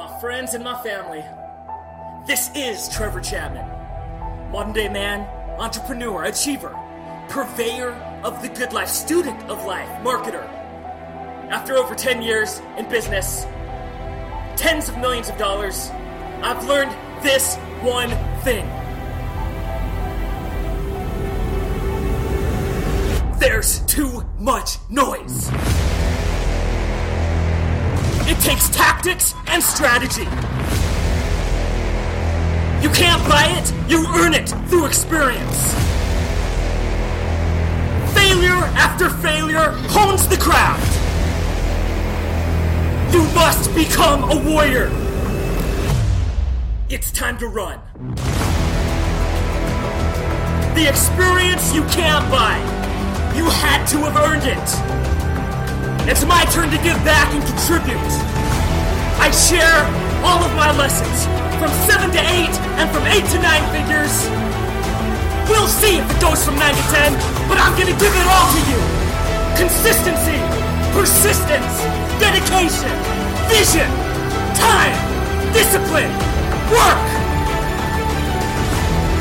my friends and my family. This is Trevor Chapman, modern-day man, entrepreneur, achiever, purveyor of the good life, student of life, marketer. After over 10 years in business, tens of millions of dollars, I've learned this one thing. There's too much noise. It takes tactics and strategy. You can't buy it, you earn it through experience. Failure after failure hones the craft. You must become a warrior. It's time to run. The experience you can't buy. You had to have earned it. It's my turn to give back and contribute. I share all of my lessons from 7 to 8 and from 8 to 9 figures. We'll see if it goes from 9 to 10, but I'm gonna give it all to you. Consistency, persistence, dedication, vision, time, discipline, work.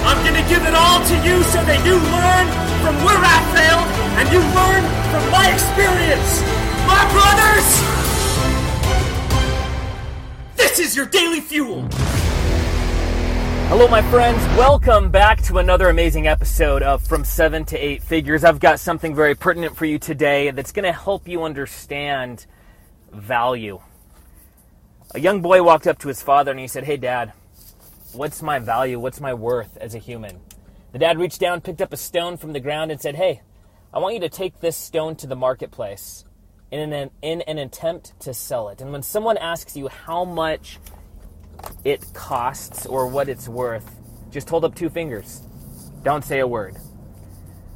I'm gonna give it all to you so that you learn from where I failed and you learn from my experience. My brothers, this is your daily fuel. Hello, my friends. Welcome back to another amazing episode of From 7 to 8 Figures. I've got something very pertinent for you today that's going to help you understand value. A young boy walked up to his father and he said, "Hey, Dad, what's my value? What's my worth as a human?" The dad reached down, picked up a stone from the ground and said, "Hey, I want you to take this stone to the marketplace in an attempt to sell it. And when someone asks you how much it costs or what it's worth, just hold up 2 fingers. Don't say a word."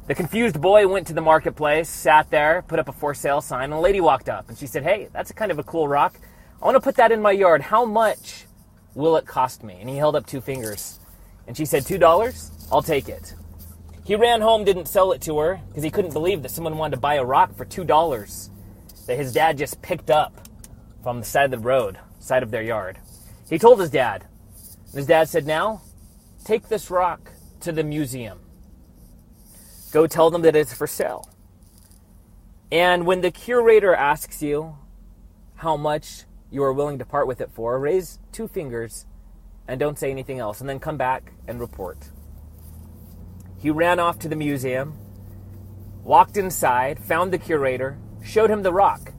The confused boy went to the marketplace, sat there, put up a for sale sign, and a lady walked up and she said, "Hey, that's a kind of a cool rock. I want to put that in my yard. How much will it cost me?" And he held up 2 fingers. And she said, $2? I'll take it. He ran home, didn't sell it to her because he couldn't believe that someone wanted to buy a rock for $2 that his dad just picked up from the side of the road, side of their yard. He told his dad. And his dad said, "Now, take this rock to the museum. Go tell them that it's for sale. And when the curator asks you how much you are willing to part with it for, raise 2 fingers and don't say anything else, and then come back and report." He ran off to the museum, walked inside, found the curator, showed him the rock,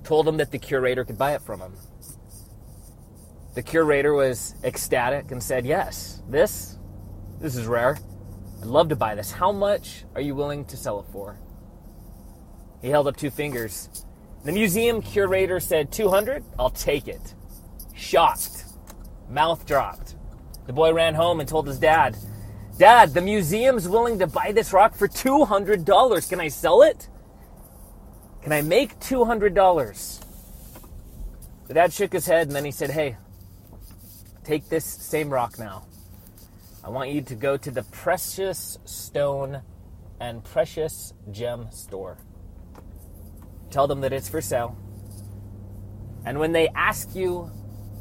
told him that the curator could buy it from him. The curator was ecstatic and said, "Yes, this is rare. I'd love to buy this. How much are you willing to sell it for?" He held up 2 fingers. The museum curator said, "200? I'll take it." Shocked. Mouth dropped. The boy ran home and told his dad, "Dad, the museum's willing to buy this rock for $200. Can I sell it? Can I make $200? The dad shook his head and then he said, "Hey, take this same rock now. I want you to go to the precious stone and precious gem store. Tell them that it's for sale. And when they ask you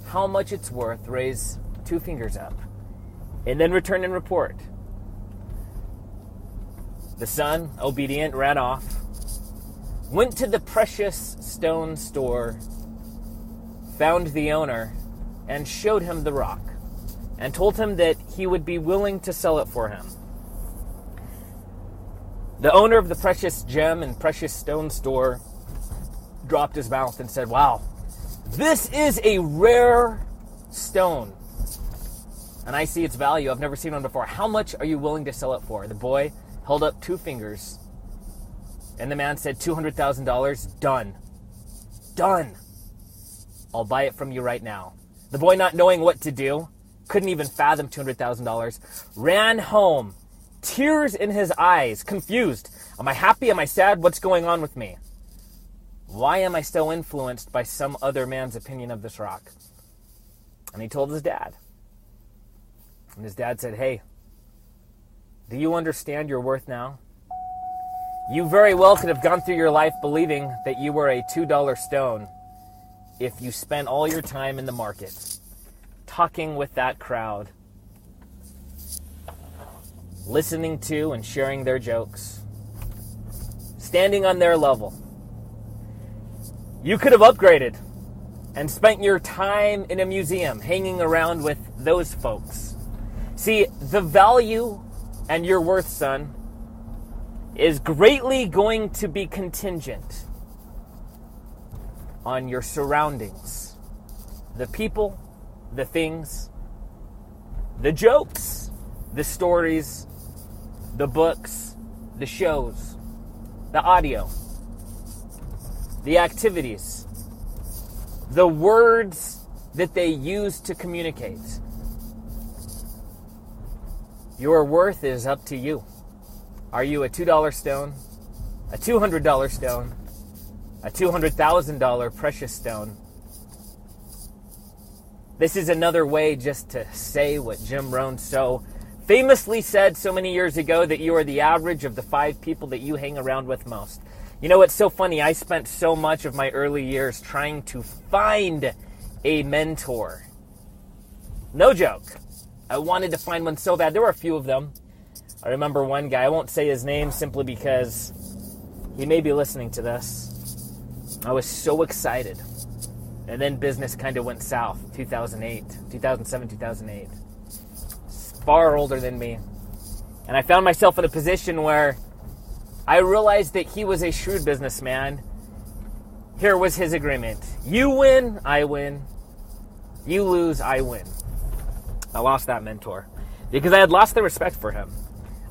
how much it's worth, raise 2 fingers up. And then return and report." The son, obedient, ran off, went to the precious stone store, found the owner, and showed him the rock, and told him that he would be willing to sell it for him. The owner of the precious gem and precious stone store dropped his mouth and said, "Wow, this is a rare stone, and I see its value. I've never seen one before. How much are you willing to sell it for?" The boy held up 2 fingers, and the man said, $200,000, done. Done. I'll buy it from you right now. The boy, not knowing what to do, couldn't even fathom $200,000, ran home, tears in his eyes, confused. Am I happy? Am I sad? What's going on with me? Why am I still influenced by some other man's opinion of this rock? And he told his dad. And his dad said, "Hey, do you understand your worth now? You very well could have gone through your life believing that you were a $2 stone if you spent all your time in the market talking with that crowd, listening to and sharing their jokes, standing on their level. You could have upgraded and spent your time in a museum hanging around with those folks. See, the value and your worth, son, is greatly going to be contingent on your surroundings. The people, the things, the jokes, the stories, the books, the shows, the audio, the activities, the words that they use to communicate. Your worth is up to you. Are you a $2 stone, a $200 stone, a $200,000 precious stone? This is another way just to say what Jim Rohn so famously said so many years ago, that you are the average of the 5 people that you hang around with most. You know, it's so funny. I spent so much of my early years trying to find a mentor. No joke. I wanted to find one so bad. There were a few of them. I remember one guy, I won't say his name simply because he may be listening to this. I was so excited. And then business kind of went south, 2007, 2008. Far older than me. And I found myself in a position where I realized that he was a shrewd businessman. Here was his agreement. You win, I win. You lose, I win. I lost that mentor because I had lost the respect for him.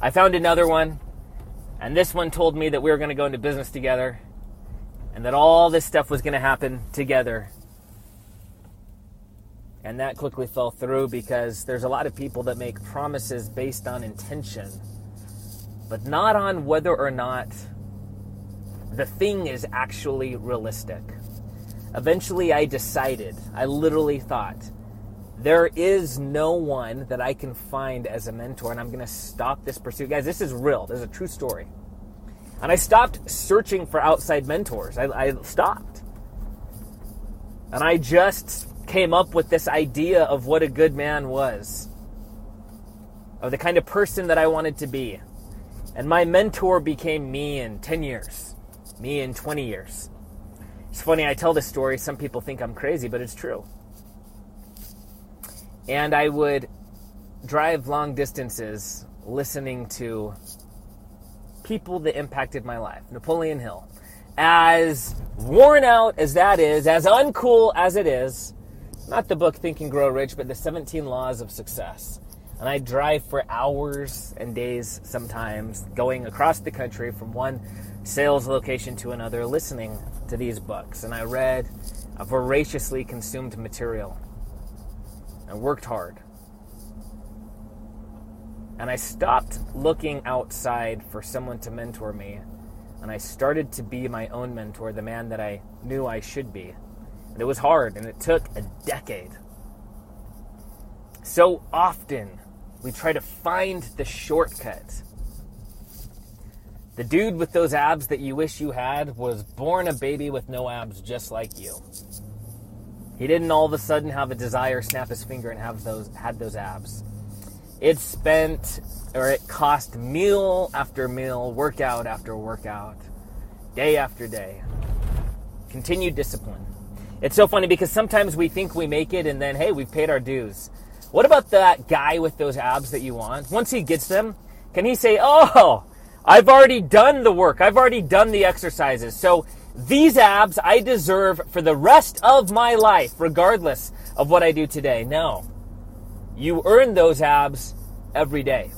I found another one, and this one told me that we were going to go into business together and that all this stuff was going to happen together. And that quickly fell through because there's a lot of people that make promises based on intention, but not on whether or not the thing is actually realistic. Eventually I decided, I literally thought, there is no one that I can find as a mentor, and I'm going to stop this pursuit. Guys, this is real. This is a true story. And I stopped searching for outside mentors. I stopped. And I just came up with this idea of what a good man was, of the kind of person that I wanted to be. And my mentor became me in 10 years, me in 20 years. It's funny, I tell this story, some people think I'm crazy, but it's true. And I would drive long distances listening to people that impacted my life. Napoleon Hill. As worn out as that is, as uncool as it is, not the book Think and Grow Rich, but the 17 Laws of Success. And I drive for hours and days sometimes, going across the country from one sales location to another, listening to these books. And I read, I voraciously consumed material. I worked hard. And I stopped looking outside for someone to mentor me. And I started to be my own mentor, the man that I knew I should be. And it was hard, and it took a decade. So often, we try to find the shortcut. The dude with those abs that you wish you had was born a baby with no abs just like you. He didn't all of a sudden have a desire, snap his finger, and had those abs. It cost meal after meal, workout after workout, day after day. Continued discipline. It's so funny because sometimes we think we make it and then, hey, we've paid our dues. What about that guy with those abs that you want? Once he gets them, can he say, oh, I've already done the work. I've already done the exercises. So these abs I deserve for the rest of my life, regardless of what I do today. No. You earn those abs every day.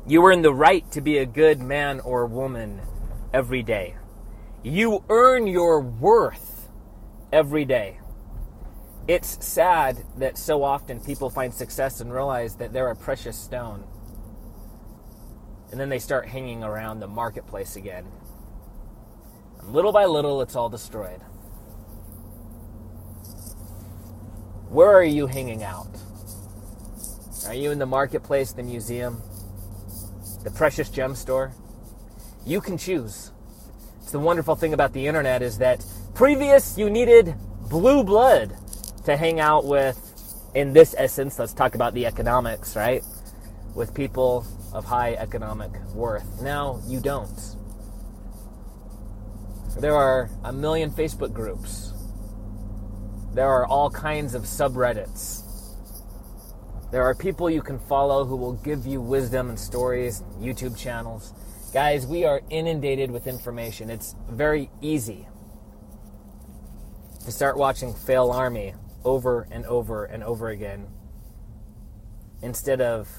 You earn the right to be a good man or woman every day. You earn your worth every day. It's sad that so often people find success and realize that they're a precious stone. And then they start hanging around the marketplace again. And little by little, it's all destroyed. Where are you hanging out? Are you in the marketplace, the museum, the precious gem store? You can choose. It's the wonderful thing about the internet is that Previous, you needed blue blood to hang out with, in this essence, let's talk about the economics, right? With people of high economic worth. Now you don't. There are a million Facebook groups. There are all kinds of subreddits. There are people you can follow who will give you wisdom and stories, YouTube channels. Guys, we are inundated with information. It's very easy to start watching Fail Army over and over and over again instead of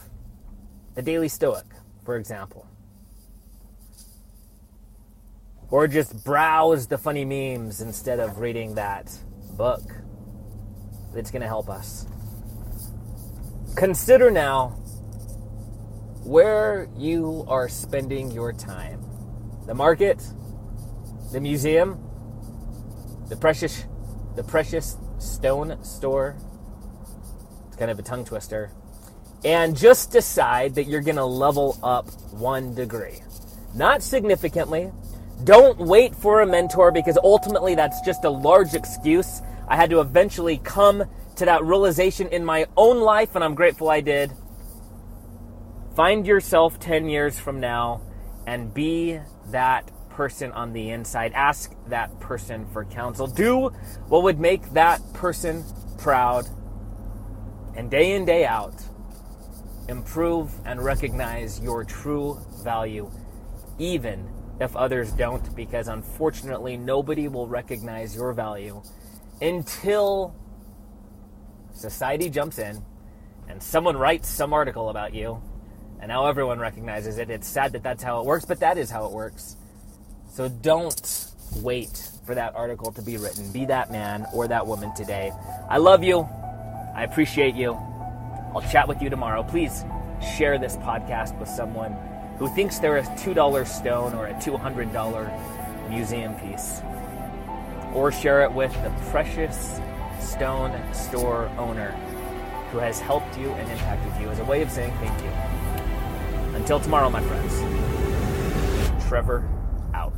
The Daily Stoic, for example. Or just browse the funny memes instead of reading that book that's going to help us. Consider now where you are spending your time. The market, the museum, the precious stone store. It's kind of a tongue twister. And just decide that you're going to level up 1 degree. Not significantly. Don't wait for a mentor, because ultimately that's just a large excuse. I had to eventually come to that realization in my own life, and I'm grateful I did. Find yourself 10 years from now and be that person on the inside. Ask that person for counsel. Do what would make that person proud. And day in, day out, improve and recognize your true value, even if others don't, because unfortunately nobody will recognize your value until society jumps in and someone writes some article about you, and now everyone recognizes it. It's sad that that's how it works, but that is how it works. So don't wait for that article to be written. Be that man or that woman today. I love you. I appreciate you. I'll chat with you tomorrow. Please share this podcast with someone who thinks they're a $2 stone or a $200 museum piece. Or share it with the precious stone store owner who has helped you and impacted you as a way of saying thank you. Until tomorrow, my friends. Trevor out.